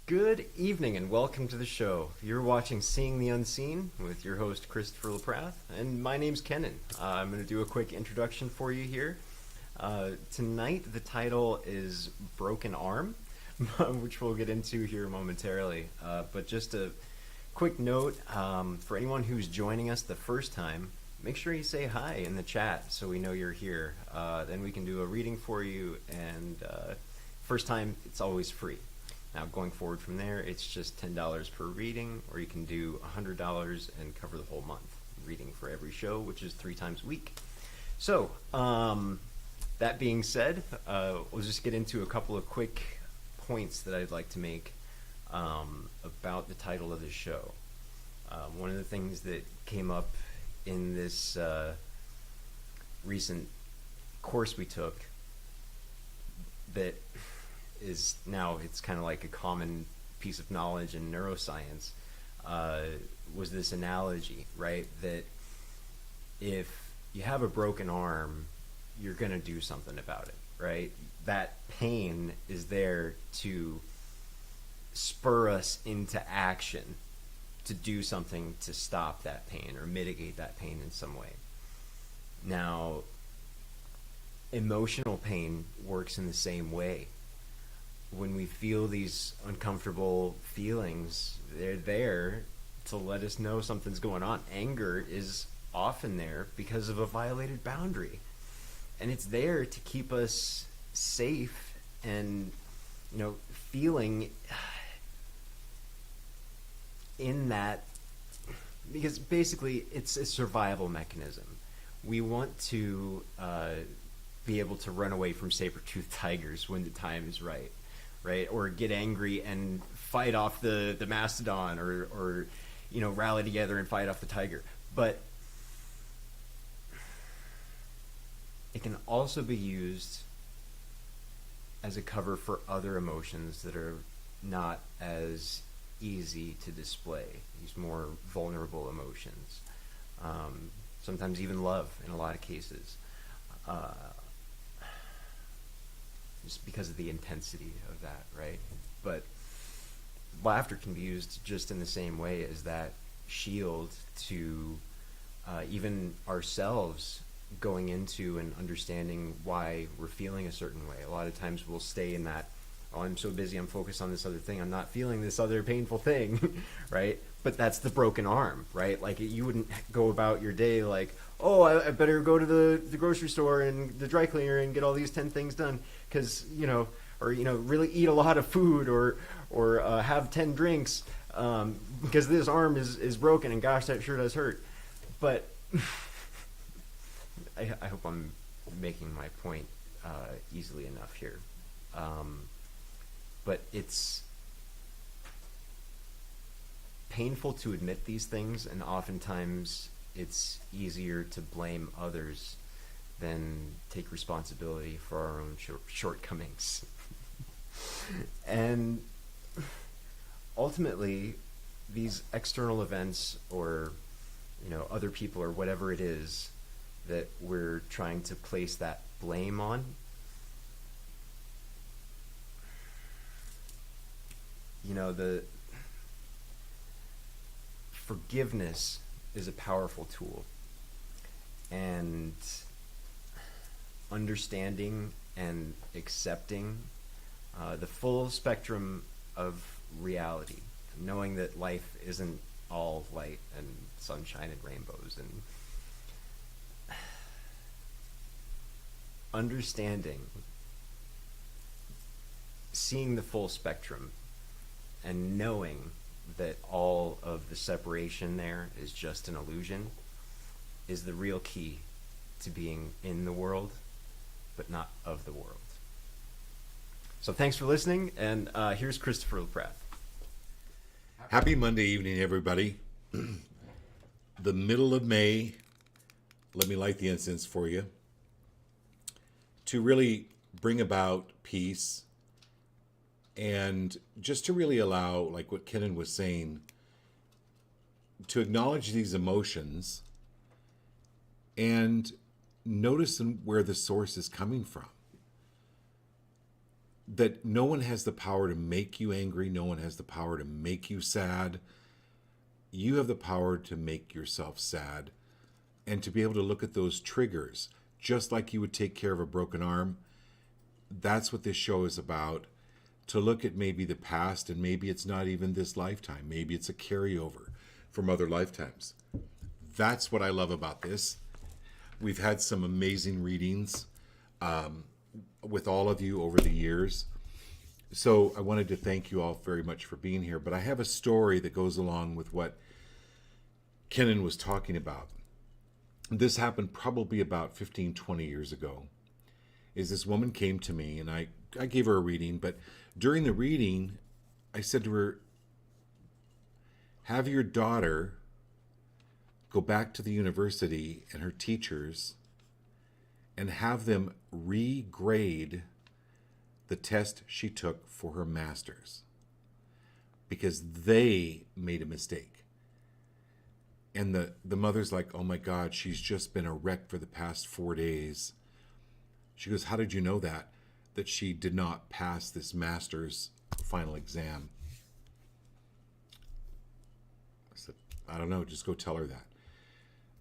Good evening and welcome to the show. You're watching Seeing the Unseen with your host Christopher LaPrath, and my name's Kenan. I'm going to do a quick introduction for you here. Tonight, the title is Broken Arm, which we'll get into here momentarily. But just a quick note for anyone who's joining us the first time, make sure you say hi in the chat so we know you're here. Then we can do a reading for you, and first time, it's always free. Now, going forward from there, it's just $10 per reading, or you can do $100 and cover the whole month. Reading for every show, which is 3 times a week. So, that being said, we'll just get into a couple of quick points that I'd like to make about the title of the show. One of the things that came up in this recent course we took that is now, it's kind of like a common piece of knowledge in neuroscience, was this analogy, right? That if you have a broken arm, you're going to do something about it, right? That pain is there to spur us into action, to do something to stop that pain or mitigate that pain in some way. Now, emotional pain works in the same way. When we feel these uncomfortable feelings, they're there to let us know something's going on. Anger is often there because of a violated boundary. And it's there to keep us safe and, feeling in that, because basically it's a survival mechanism. We want to be able to run away from saber-toothed tigers when the time is right. Right, or get angry and fight off the mastodon, or rally together and fight off the tiger. But it can also be used as a cover for other emotions that are not as easy to display. These more vulnerable emotions, sometimes even love in a lot of cases. Just because of the intensity of that, right? But laughter can be used just in the same way as that shield to even ourselves going into and understanding why we're feeling a certain way. A lot of times we'll stay in that, oh, I'm so busy, I'm focused on this other thing, I'm not feeling this other painful thing, right? But that's the broken arm, right? Like, you wouldn't go about your day like, oh, I better go to the grocery store and the dry cleaner and get all these 10 things done, because, really eat a lot of food, or have 10 drinks, because this arm is broken, and gosh, that sure does hurt. But I hope I'm making my point easily enough here. But it's painful to admit these things, and oftentimes it's easier to blame others than take responsibility for our own shortcomings. And ultimately, these external events, or other people, or whatever it is that we're trying to place that blame on, the forgiveness is a powerful tool, and understanding and accepting the full spectrum of reality, knowing that life isn't all light and sunshine and rainbows, and understanding, seeing the full spectrum, and knowing that all of the separation there is just an illusion is the real key to being in the world, but not of the world. So thanks for listening, and here's Christopher LaPrath. Happy Monday evening, everybody. The middle of May. Let me light the incense for you. To really bring about peace, and just to really allow, like what Kenan was saying, to acknowledge these emotions and notice where the source is coming from. that no one has the power to make you angry. No one has the power to make you sad. You have the power to make yourself sad and to be able to look at those triggers, just like you would take care of a broken arm. That's what this show is about. To look at maybe the past, and maybe it's not even this lifetime. Maybe it's a carryover from other lifetimes. That's what I love about this. We've had some amazing readings with all of you over the years. So I wanted to thank you all very much for being here. But I have a story that goes along with what Kenan was talking about. This happened probably about 15, 20 years ago. Is this woman came to me, and I gave her a reading, but during the reading, I said to her, have your daughter go back to the university and her teachers and have them regrade the test she took for her master's because they made a mistake. And the mother's like, oh my God, she's just been a wreck for the past 4 days. She goes, how did you know that? That she did not pass this master's final exam. I said, I don't know, just go tell her that.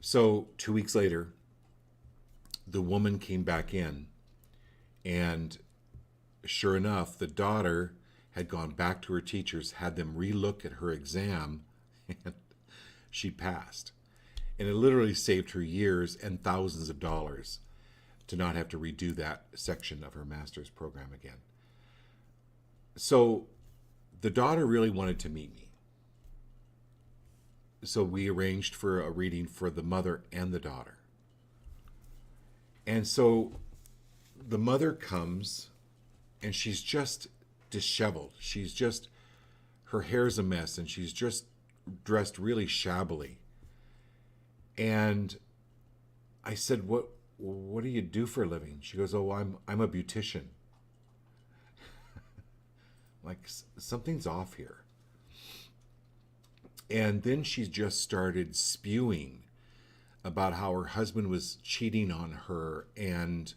So 2 weeks later, the woman came back in, and sure enough, the daughter had gone back to her teachers, had them relook at her exam, and she passed. And it literally saved her years and thousands of dollars to not have to redo that section of her master's program again. So the daughter really wanted to meet me. So we arranged for a reading for the mother and the daughter. And so the mother comes, and she's just disheveled. She's just, her hair's a mess, and she's just dressed really shabbily. And I said, what do you do for a living? She goes, oh, I'm a beautician. Like, something's off here. And then she just started spewing about how her husband was cheating on her, and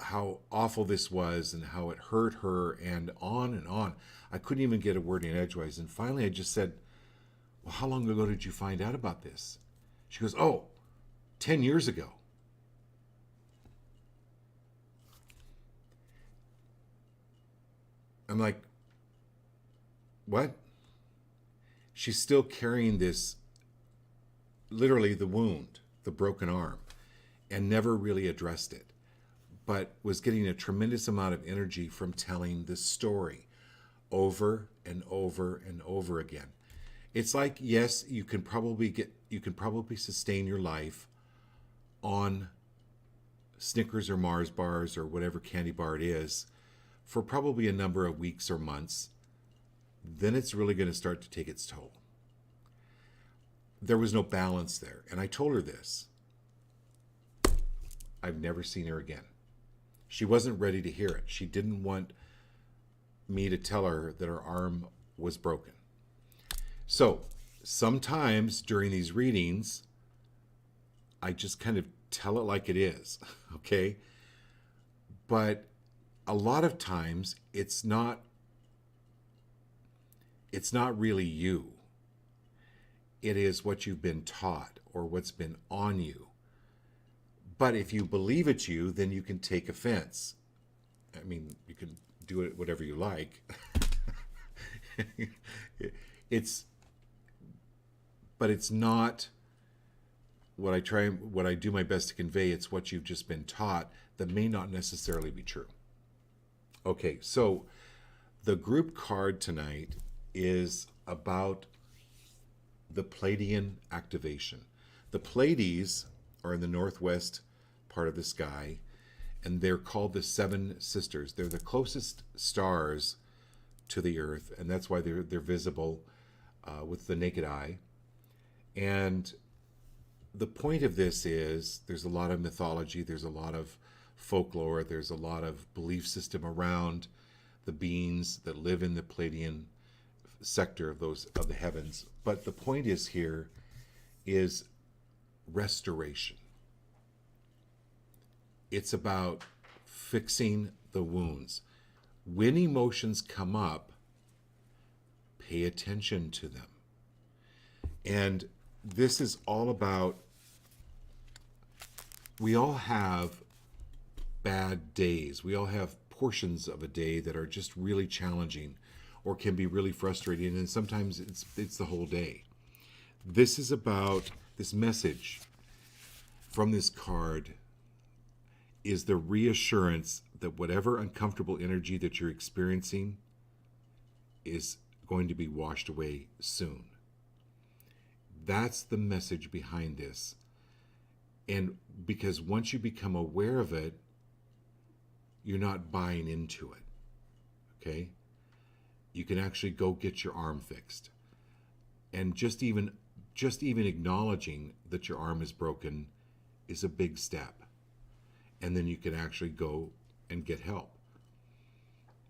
how awful this was, and how it hurt her, and on and on. I couldn't even get a word in edgewise. And finally I just said, well, how long ago did you find out about this? She goes, 10 years ago. I'm like, what? She's still carrying this, literally the wound, the broken arm, and never really addressed it, but was getting a tremendous amount of energy from telling this story over and over and over again. It's like, yes, you can probably sustain your life on Snickers or Mars bars or whatever candy bar it is for probably a number of weeks or months. Then it's really going to start to take its toll. There was no balance there. And I told her this. I've never seen her again. She wasn't ready to hear it. She didn't want me to tell her that her arm was broken. So sometimes during these readings, I just kind of tell it like it is, okay? But a lot of times it's not really you. It is what you've been taught or what's been on you. But if you believe it's you, then you can take offense. I mean, you can do it whatever you like. But it's not what I do my best to convey. It's what you've just been taught that may not necessarily be true. Okay, so the group card tonight is about the Pleiadian activation. The Pleiades are in the northwest part of the sky, and they're called the Seven Sisters. They're the closest stars to the Earth, and that's why they're visible with the naked eye. And the point of this is there's a lot of mythology, there's a lot of folklore, there's a lot of belief system around the beings that live in the Pleiadian sector of the heavens. But the point is here is restoration. It's about fixing the wounds. When emotions come up, pay attention to them. And this is all about, we all have bad days. We all have portions of a day that are just really challenging or can be really frustrating, and sometimes it's the whole day. This is about, this message from this card is the reassurance that whatever uncomfortable energy that you're experiencing is going to be washed away soon. That's the message behind this. And because once you become aware of it, you're not buying into it. Okay? You can actually go get your arm fixed. And just even acknowledging that your arm is broken is a big step. And then you can actually go and get help.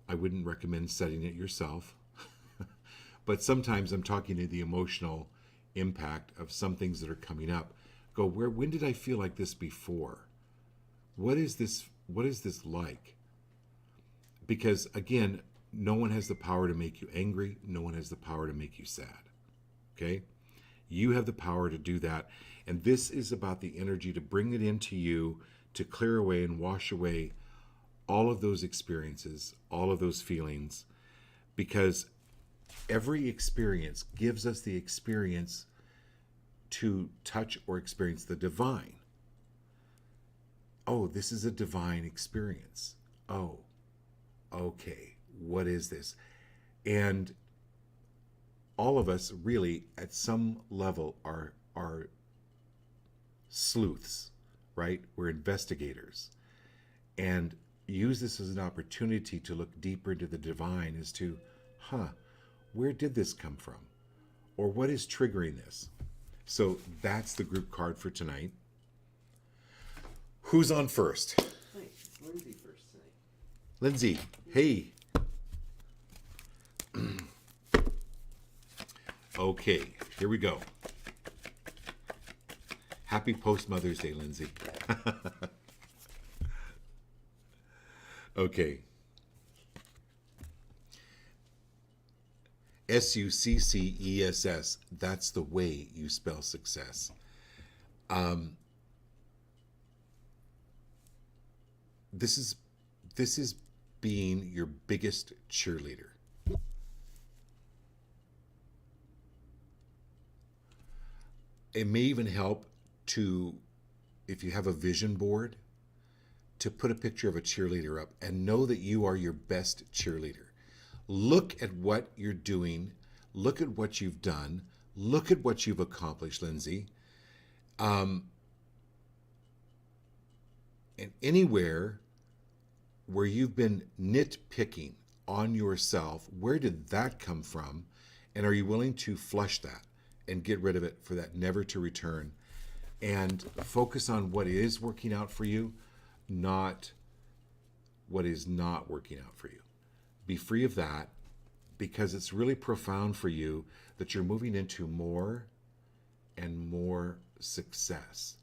I wouldn't recommend setting it yourself. But sometimes I'm talking to the emotional impact of some things that are coming up. Go, when did I feel like this before? What is this like? Because again, no one has the power to make you angry. No one has the power to make you sad. Okay? You have the power to do that. And this is about the energy to bring it into you, to clear away and wash away all of those experiences, all of those feelings, because every experience gives us the experience to touch or experience the divine. Oh, this is a divine experience. Oh, okay, what is this? And all of us really, at some level, are sleuths, right? We're investigators. And use this as an opportunity to look deeper into the divine as to, where did this come from? Or what is triggering this? So that's the group card for tonight. Who's on first? Thanks. It's Lindsay first tonight. Lindsay, hey. Okay, here we go. Happy post-Mother's Day, Lindsay. Okay. Success. That's the way you spell success. This is being your biggest cheerleader. It may even help to, if you have a vision board, to put a picture of a cheerleader up and know that you are your best cheerleader. Look at what you're doing. Look at what you've done. Look at what you've accomplished, Lindsay. And anywhere where you've been nitpicking on yourself, where did that come from? And are you willing to flush that and get rid of it for that never to return? And focus on what is working out for you, not what is not working out for you. Be free of that, because it's really profound for you that you're moving into more and more success.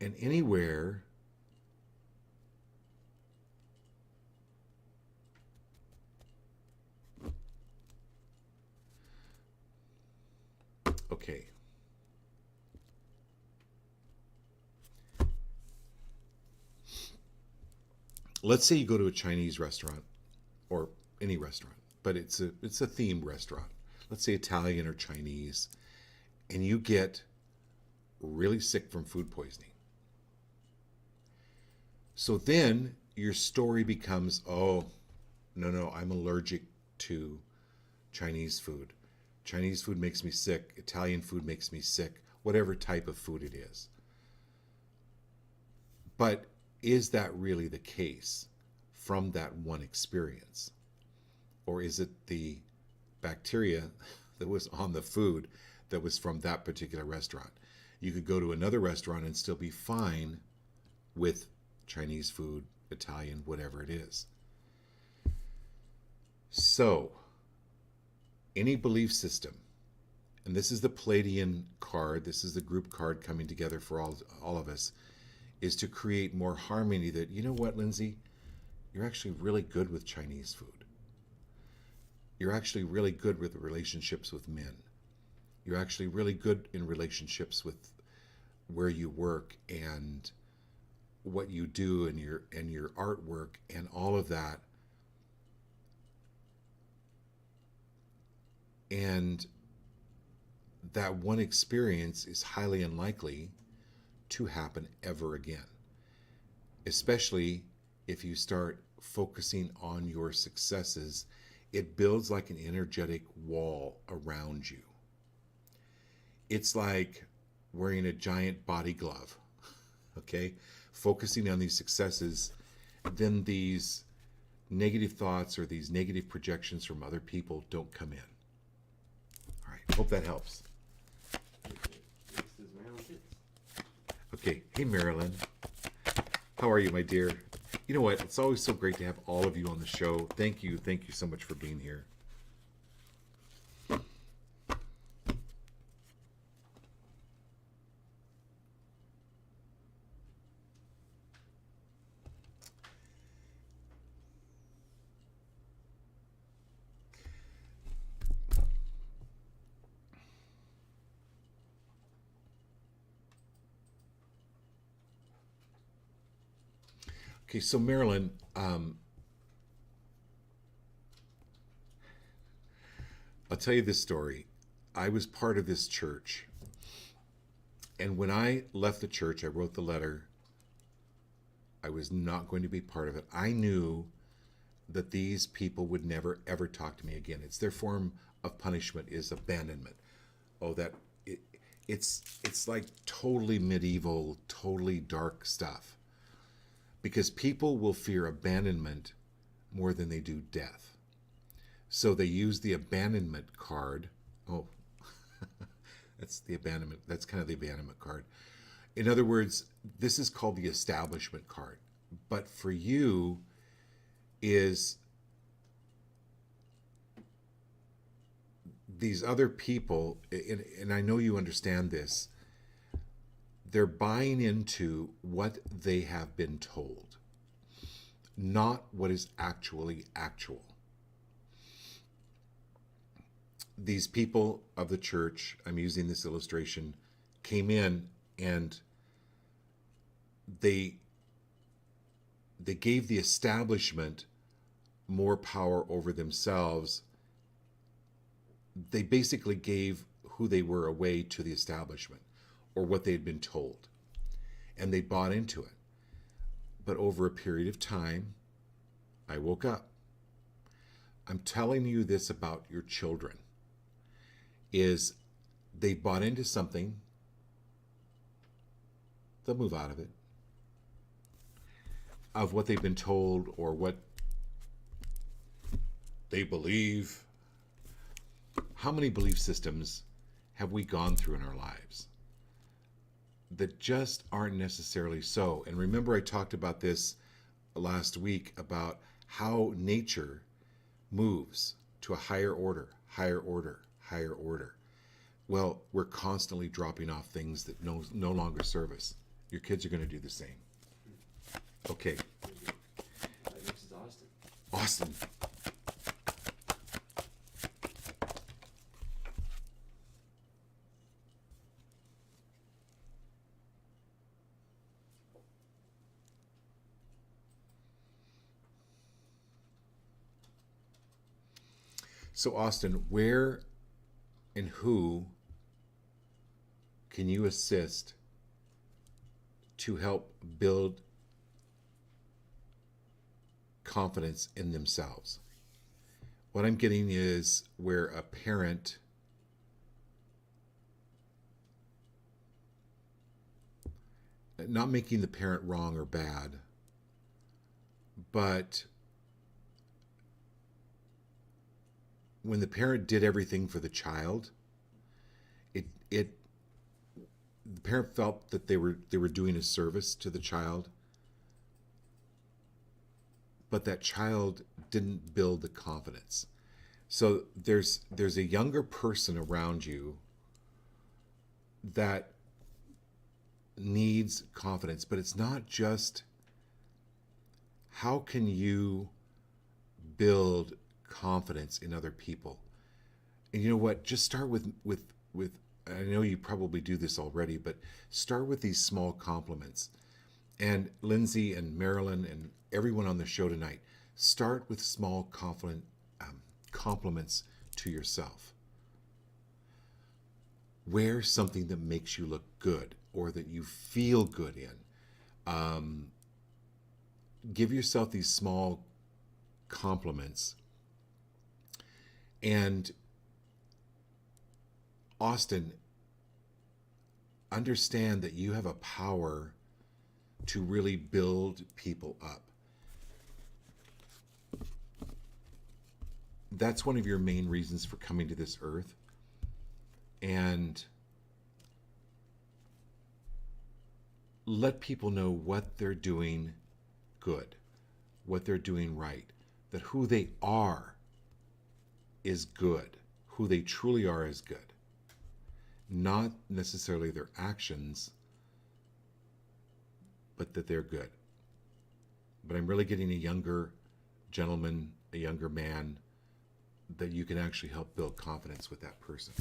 And anywhere okay. Let's say you go to a Chinese restaurant, or any restaurant, but it's a themed restaurant. Let's say Italian or Chinese, and you get really sick from food poisoning. So then your story becomes, oh, no, I'm allergic to Chinese food. Chinese food makes me sick. Italian food makes me sick. Whatever type of food it is. But is that really the case from that one experience? Or is it the bacteria that was on the food that was from that particular restaurant? You could go to another restaurant and still be fine with Chinese food, Italian, whatever it is. So, any belief system, and this is the Pleiadian card, this is the group card coming together for all of us. is to create more harmony. That, you know what, Lindsay, you're actually really good with Chinese food. You're actually really good with relationships with men. You're actually really good in relationships with where you work and what you do and your artwork and all of that. And that one experience is highly unlikely to happen ever again, especially if you start focusing on your successes. It builds like an energetic wall around you. It's like wearing a giant body glove, okay? Focusing on these successes, then these negative thoughts or these negative projections from other people don't come in. All right, hope that helps. Okay, hey Marilyn, how are you, my dear? You know what? It's always so great to have all of you on the show. Thank you so much for being here. Okay, so Marilyn, I'll tell you this story. I was part of this church, and when I left the church, I wrote the letter. I was not going to be part of it. I knew that these people would never ever talk to me again. It's their form of punishment is abandonment. Oh, it's like totally medieval, totally dark stuff. Because people will fear abandonment more than they do death. So they use the abandonment card. Oh, that's the abandonment. That's kind of the abandonment card. In other words, this is called the establishment card. But for you is these other people, and I know you understand this, they're buying into what they have been told, not what is actually actual. These people of the church, I'm using this illustration, came in and they gave the establishment more power over themselves. They basically gave who they were away to the establishment, or what they'd been told, and they bought into it. But over a period of time, I woke up. I'm telling you this about your children, is they bought into something, they'll move out of it, of what they've been told or what they believe. How many belief systems have we gone through in our lives that just aren't necessarily so? And remember, I talked about this last week about how nature moves to a higher order, higher order, higher order. Well, we're constantly dropping off things that no longer serve us. Your kids are going to do the same. Okay. Next is Austin. Austin. So Austin, where and who can you assist to help build confidence in themselves? What I'm getting is where a parent not making the parent wrong or bad, but when the parent did everything for the child, the parent felt that they were doing a service to the child, but that child didn't build the confidence. So there's a younger person around you that needs confidence, but it's not just how can you build confidence in other people. And you know what? Just start with I know you probably do this already, but start with these small compliments. And Lindsay and Marilyn and everyone on the show tonight, start with small compliments to yourself. Wear something that makes you look good or that you feel good in. Give yourself these small compliments. And Austin, understand that you have a power to really build people up. That's one of your main reasons for coming to this earth. And let people know what they're doing good, what they're doing right, that who they are is good, who they truly are is good. Not necessarily their actions, but that they're good. But I'm really getting a younger gentleman, a younger man, that you can actually help build confidence with that person.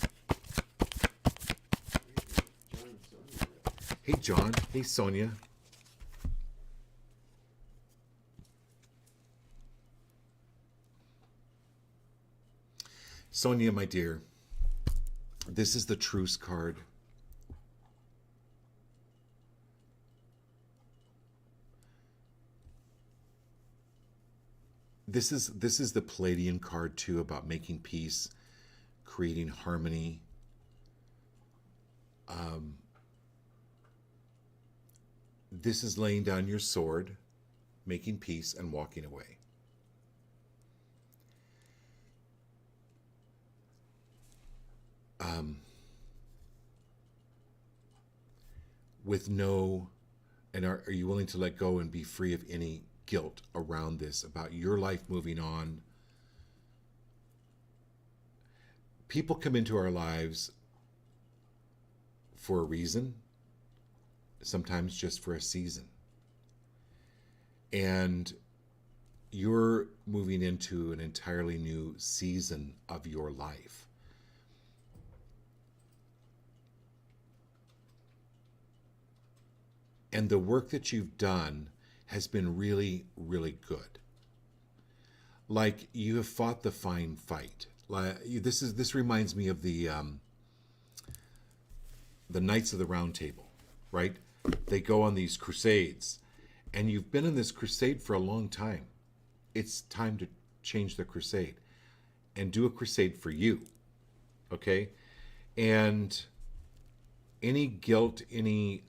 Hey, John. Hey, Sonia. Sonia, my dear, this is the truce card. This is the Palladian card too, about making peace, creating harmony. This is laying down your sword, making peace, and walking away. With no, and are you willing to let go and be free of any guilt around this, about your life moving on? People come into our lives for a reason, sometimes just for a season. And you're moving into an entirely new season of your life. And the work that you've done has been really, really good. Like, you have fought the fine fight. This reminds me of the Knights of the Round Table, right? They go on these crusades, and you've been in this crusade for a long time. It's time to change the crusade and do a crusade for you, okay? And any guilt, any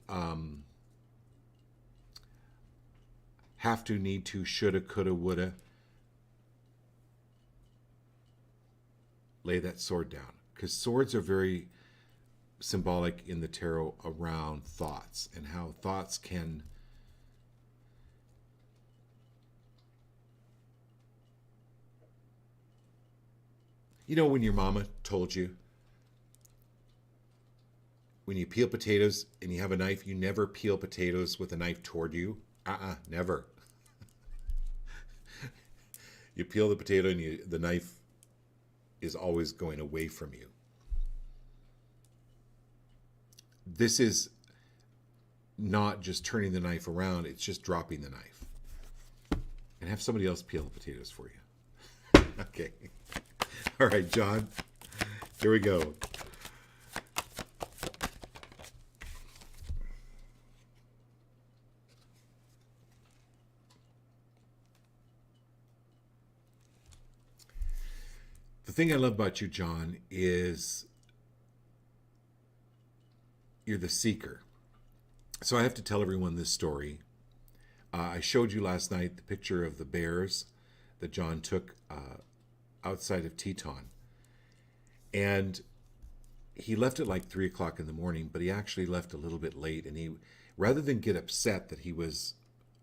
have to, need to, shoulda, coulda, woulda, lay that sword down. Because swords are very symbolic in the tarot around thoughts and how thoughts can when your mama told you, when you peel potatoes and you have a knife, you never peel potatoes with a knife toward you. Never. You peel the potato and the knife is always going away from you. This is not just turning the knife around, it's just dropping the knife. And have somebody else peel the potatoes for you. Okay. All right, John. Here we go. The thing I love about you, John, is you're the seeker. So I have to tell everyone this story. I showed you last night the picture of the bears that John took outside of Teton. And he left at like 3 o'clock in the morning, but he actually left a little bit late. And he, rather than get upset that he was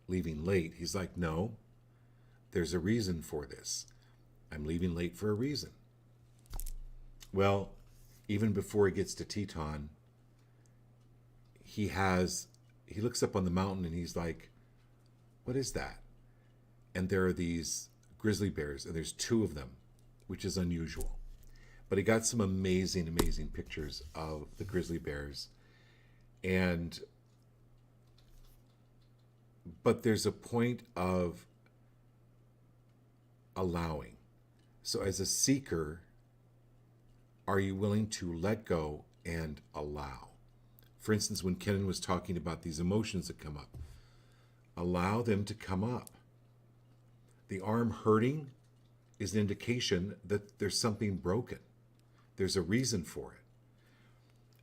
leaving late, he's like, no, there's a reason for this. I'm leaving late for a reason. Well, even before he gets to Teton, he has he looks up on the mountain and he's like, what is that? And there are these grizzly bears, and there's two of them, which is unusual. But he got some amazing, amazing pictures of the grizzly bears. But there's a point of allowing. So as a seeker, are you willing to let go and allow? For instance, when Kenan was talking about these emotions that come up, allow them to come up. The arm hurting is an indication that there's something broken. There's a reason for it.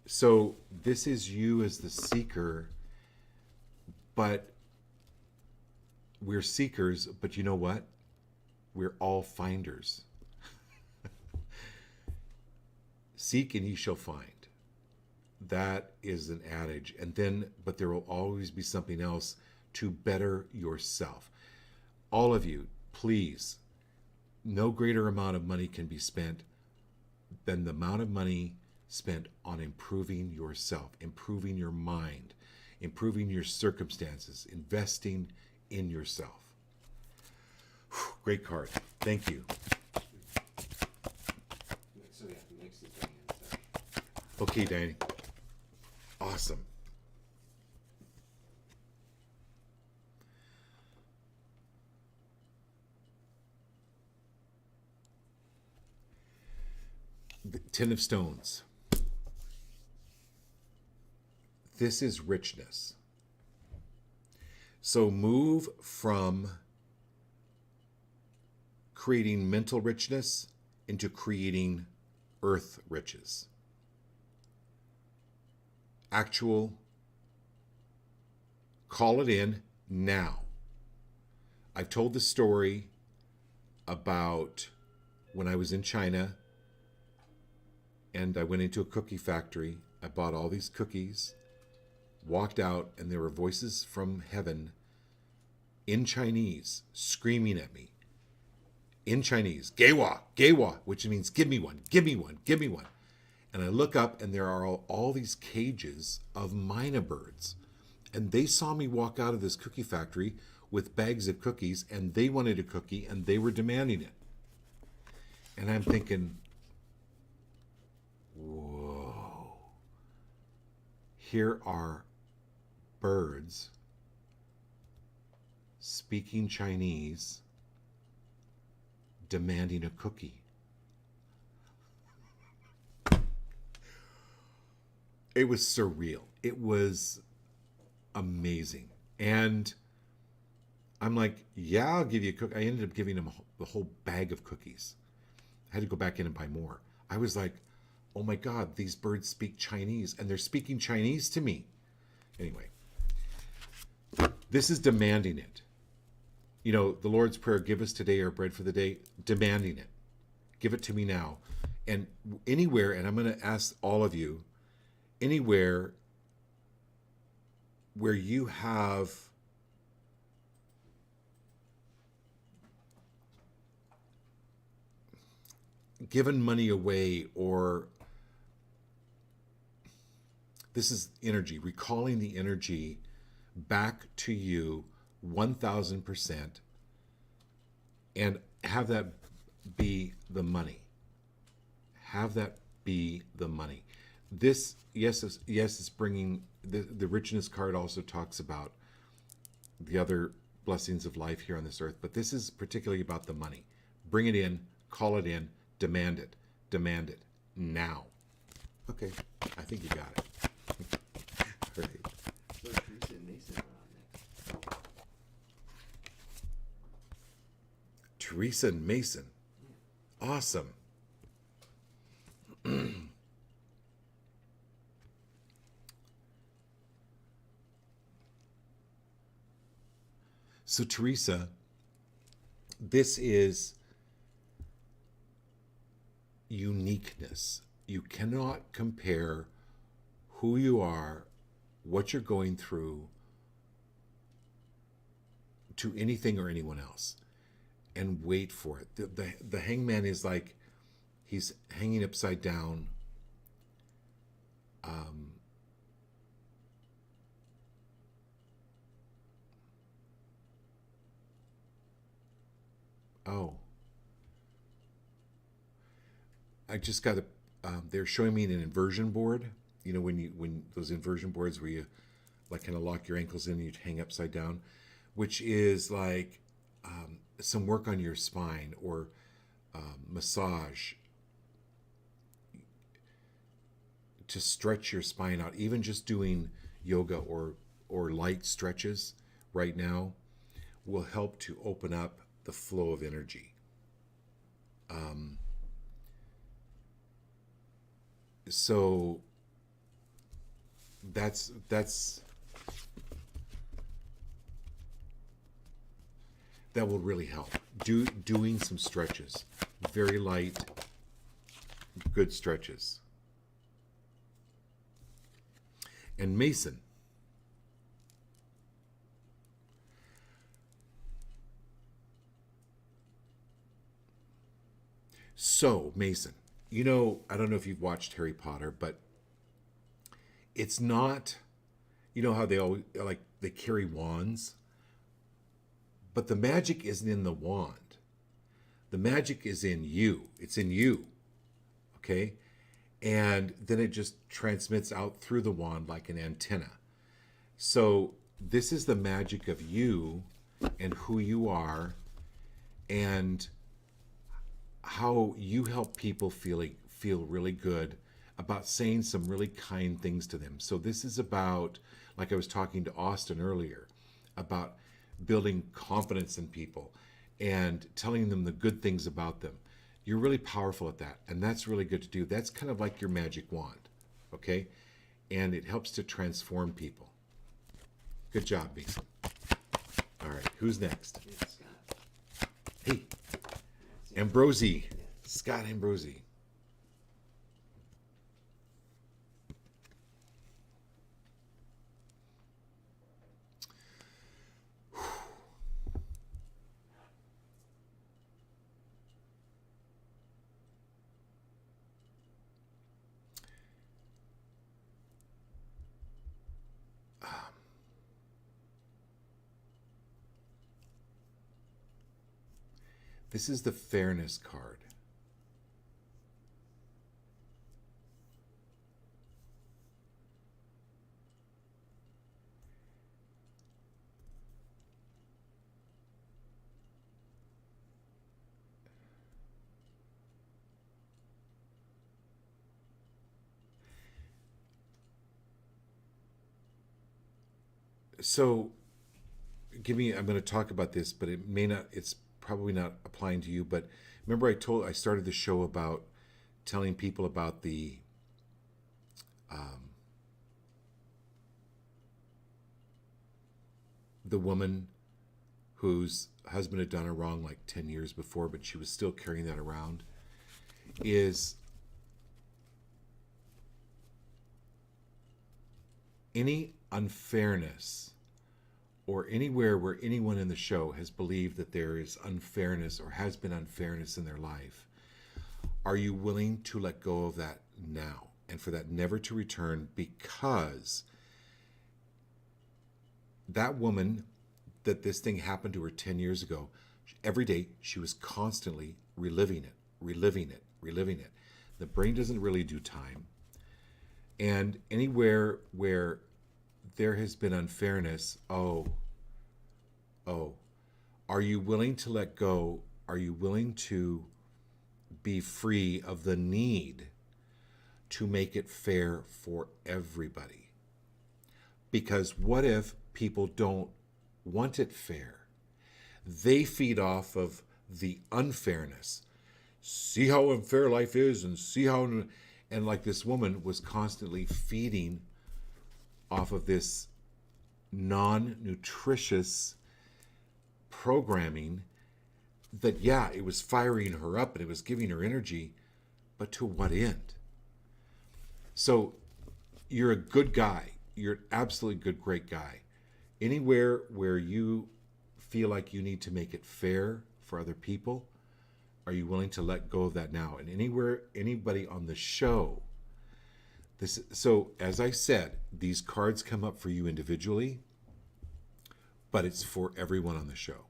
So this is you as the seeker, but we're seekers, but you know what? We're all finders. Seek and ye shall find. That is an adage. But there will always be something else to better yourself. All of you, please, no greater amount of money can be spent than the amount of money spent on improving yourself, improving your mind, improving your circumstances, investing in yourself. Whew, great card. Thank you. So yeah, mix the thing in. Okay, Danny. Awesome. The Ten of Stones. This is richness. So move from creating mental richness into creating earth riches. Actual, call it in now. I've told the story about when I was in China and I went into a cookie factory. I bought all these cookies, walked out, and there were voices from heaven in Chinese screaming at me. In Chinese, Gewa, Gewa, which means give me one, give me one, give me one. And I look up and there are all these cages of myna birds. And they saw me walk out of this cookie factory with bags of cookies, and they wanted a cookie and they were demanding it. And I'm thinking, whoa. Here are birds speaking Chinese demanding a cookie. It was surreal. It was amazing. And I'm like, yeah, I'll give you a cookie. I ended up giving him the whole bag of cookies. I had to go back in and buy more. I was like, oh my God, these birds speak Chinese, and they're speaking Chinese to me. Anyway, this is demanding it. You know, the Lord's Prayer, give us today our bread for the day, demanding it. Give it to me now. And anywhere, and I'm going to ask all of you, anywhere where you have given money away, or this is energy, recalling the energy back to you 1,000%, and have that be the money. Have that be the money. This, yes, it's bringing, the richness card also talks about the other blessings of life here on this earth, but this is particularly about the money. Bring it in, call it in, demand it now. Okay, I think you got it. All right. So Teresa and Mason are on next. Teresa and Mason. Awesome. So Teresa, this is uniqueness. You cannot compare who you are, what you're going through, to anything or anyone else. And wait for it. The hangman is like, he's hanging upside down. Oh, I just got a. They're showing me an inversion board. You know, when those inversion boards where you like kind of lock your ankles in and you hang upside down, which is like some work on your spine or massage to stretch your spine out. Even just doing yoga or light stretches right now will help to open up the flow of energy. So that's that will really help. Doing some stretches, very light, good stretches. And Mason, so Mason, you know, I don't know if you've watched Harry Potter, but it's not, you know how they always like they carry wands, but the magic isn't in the wand. The magic is in you. It's in you. Okay? And then it just transmits out through the wand like an antenna. So this is the magic of you and who you are and how you help people feel really good about saying some really kind things to them. So this is about, like I was talking to Austin earlier, about building confidence in people and telling them the good things about them. You're really powerful at that, and that's really good to do. That's kind of like your magic wand, okay? And it helps to transform people. Good job, Mason. All right, who's next? It's Scott. Hey, Ambrosi. Scott Ambrosi. This is the fairness card. So, I'm going to talk about this, but it may not, it's probably not applying to you. But remember, I started the show about telling people about the woman whose husband had done her wrong like 10 years before, but she was still carrying that around, is any unfairness or anywhere where anyone in the show has believed that there is unfairness or has been unfairness in their life, are you willing to let go of that now and for that never to return? Because that woman that this thing happened to her 10 years ago, every day she was constantly reliving it, reliving it, reliving it. The brain doesn't really do time. And anywhere where there has been unfairness, oh, are you willing to let go? Are you willing to be free of the need to make it fair for everybody? Because what if people don't want it fair? They feed off of the unfairness. See how unfair life is, and see how, and like this woman was constantly feeding off of this non-nutritious programming that, yeah, it was firing her up and it was giving her energy, but to what end? So you're a good guy. You're an absolutely good, great guy. Anywhere where you feel like you need to make it fair for other people, are you willing to let go of that now? And anywhere, anybody on the show, so as I said, these cards come up for you individually, but it's for everyone on the show.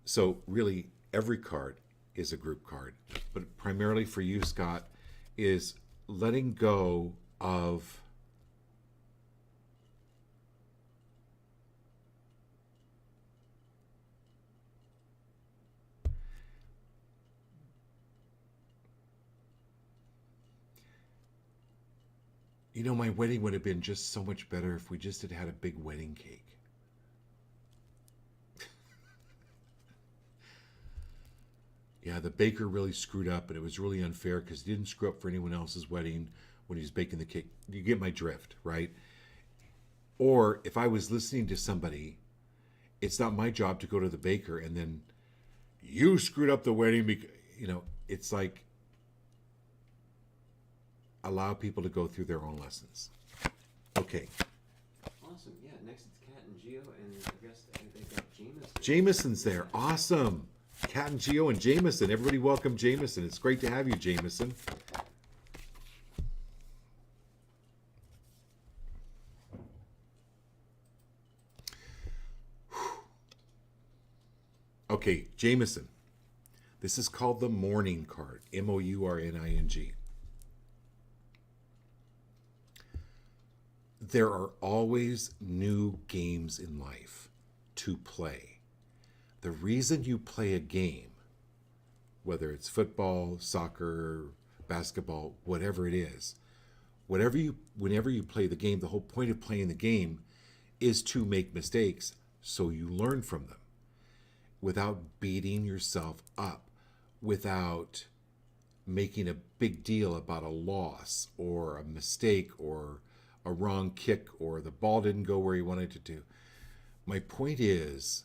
So really, every card is a group card, but primarily for you, Scott, is letting go of my wedding would have been just so much better if we just had had a big wedding cake. Yeah, the baker really screwed up, and it was really unfair because he didn't screw up for anyone else's wedding when he was baking the cake. You get my drift, right? Or if I was listening to somebody, it's not my job to go to the baker and then you screwed up the wedding because, it's like allow people to go through their own lessons. Okay. Awesome. Yeah, next it's Kat and Geo, and I guess they've got Jameson. Jameson's there. Awesome. Kat and Geo and Jameson. Everybody welcome Jameson. It's great to have you, Jameson. Okay, Jameson. This is called the Mourning card. Mourning. There are always new games in life to play. The reason you play a game, whether it's football, soccer, basketball, whatever it is, whenever you play the game, the whole point of playing the game is to make mistakes so you learn from them without beating yourself up, without making a big deal about a loss or a mistake or a wrong kick or the ball didn't go where you wanted it to. My point is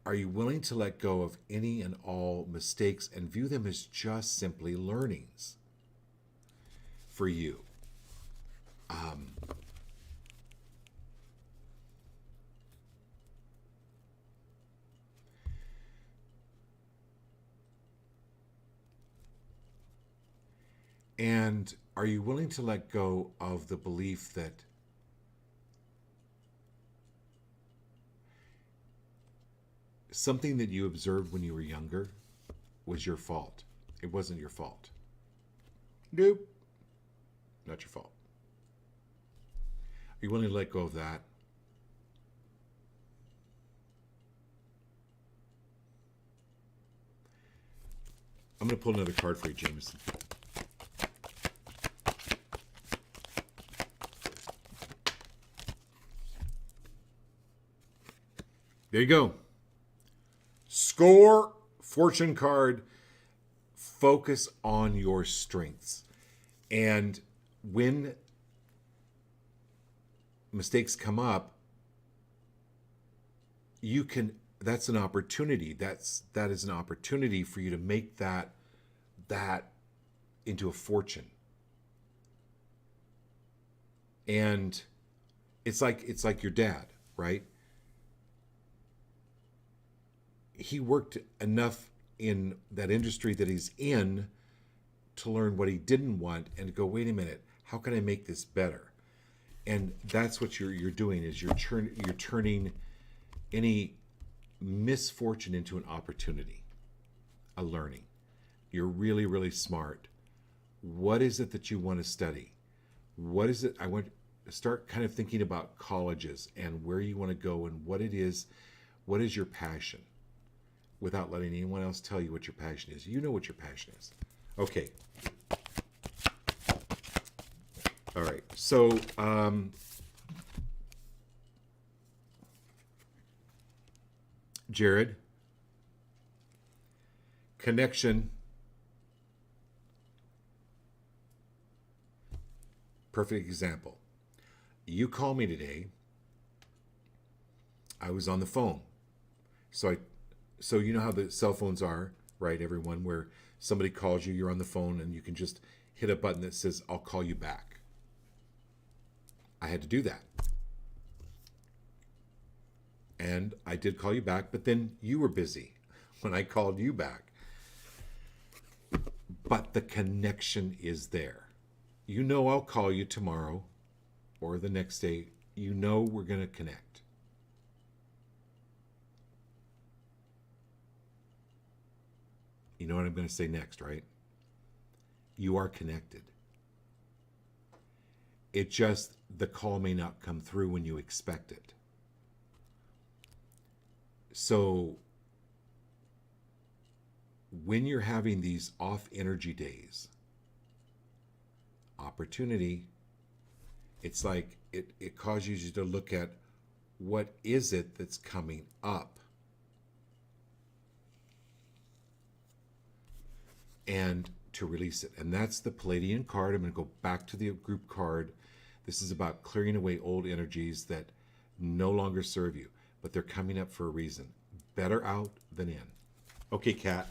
are you willing to let go of any and all mistakes and view them as just simply learnings for you? And are you willing to let go of the belief that something that you observed when you were younger was your fault? It wasn't your fault. Nope. Not your fault. Are you willing to let go of that? I'm going to pull another card for you, Jameson. There you go. Score, fortune card. Focus on your strengths. And when mistakes come up, that's an opportunity. That is an opportunity for you to make that into a fortune. And it's like your dad, right? He worked enough in that industry that he's in to learn what he didn't want and to go, wait a minute, how can I make this better? And that's what you're doing is you're turning any misfortune into an opportunity, a learning. You're really, really smart. What is it that you want to study? What is it? I want to start kind of thinking about colleges and where you want to go and what is your passion, without letting anyone else tell you what your passion is. You know what your passion is. Okay. All right. So, Jared, connection. Perfect example. You call me today. I was on the phone. So you know how the cell phones are, right, everyone, where somebody calls you, you're on the phone, and you can just hit a button that says, I'll call you back. I had to do that. And I did call you back, but then you were busy when I called you back. But the connection is there. You know I'll call you tomorrow or the next day. You know we're going to connect. You know what I'm going to say next, right? You are connected. It just, the call may not come through when you expect it. So when you're having these off energy days, opportunity, it's like it causes you to look at what is it that's coming up, and to release it. And that's the Palladian card. I'm going to go back to the group card. This is about clearing away old energies that no longer serve you, but they're coming up for a reason. Better out than in. Okay, Kat.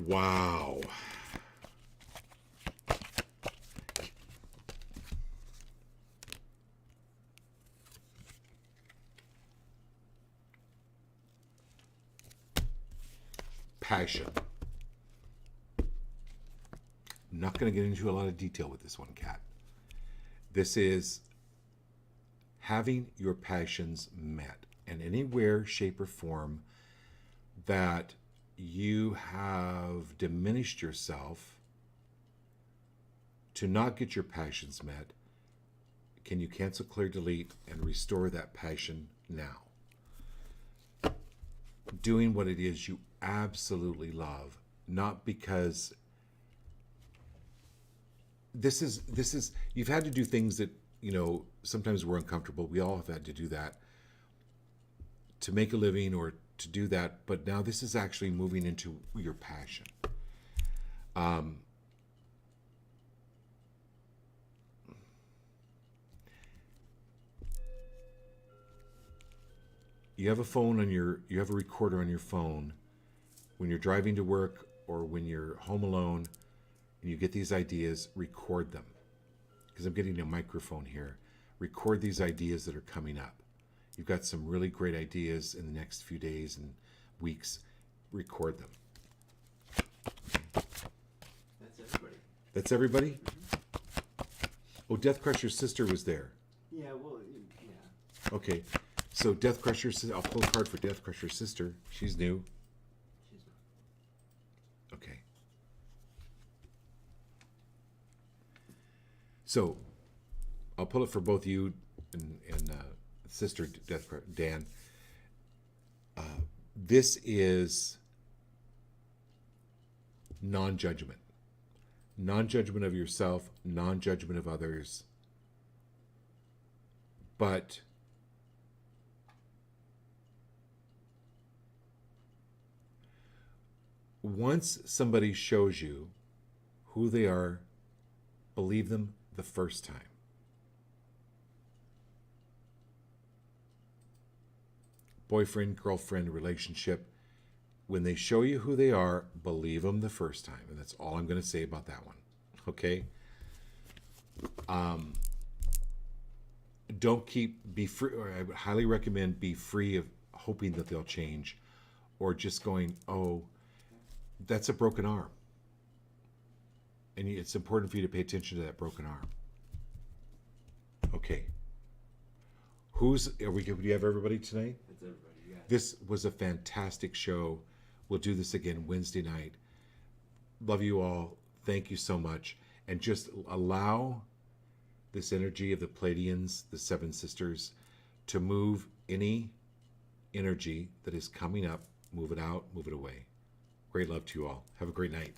Wow. Passion. I'm not going to get into a lot of detail with this one, Kat. This is having your passions met, and anywhere, shape, or form that you have diminished yourself to not get your passions met, can you cancel, clear, delete, and restore that passion now? Doing what it is you absolutely love, not because this is you've had to do things that, you know, sometimes we're uncomfortable. We all have had to do that to make a living or to do that, but now this is actually moving into your passion. You have a phone on you have a recorder on your phone when you're driving to work or when you're home alone and you get these ideas, record them. Because I'm getting a microphone here. Record these ideas that are coming up. You've got some really great ideas in the next few days and weeks. Record them. That's everybody. That's everybody? Mm-hmm. Oh, Death Crusher's sister was there. Yeah, well, yeah. Okay. So Death Crusher's, I'll pull a card for Death Crusher's sister. She's new. She's not. Okay. So I'll pull it for both you and sister Death Crusher, Dan. This is non-judgment. Non-judgment of yourself, non-judgment of others. But once somebody shows you who they are, believe them the first time. Boyfriend, girlfriend, relationship. When they show you who they are, believe them the first time. And that's all I'm going to say about that one. Okay? Be free, or I would highly recommend be free of hoping that they'll change or just going, oh, that's a broken arm. And it's important for you to pay attention to that broken arm. Okay. Do you have everybody tonight? That's everybody, yeah. This was a fantastic show. We'll do this again Wednesday night. Love you all. Thank you so much. And just allow this energy of the Pleiadians, the Seven Sisters, to move any energy that is coming up. Move it out, move it away. Great love to you all. Have a great night.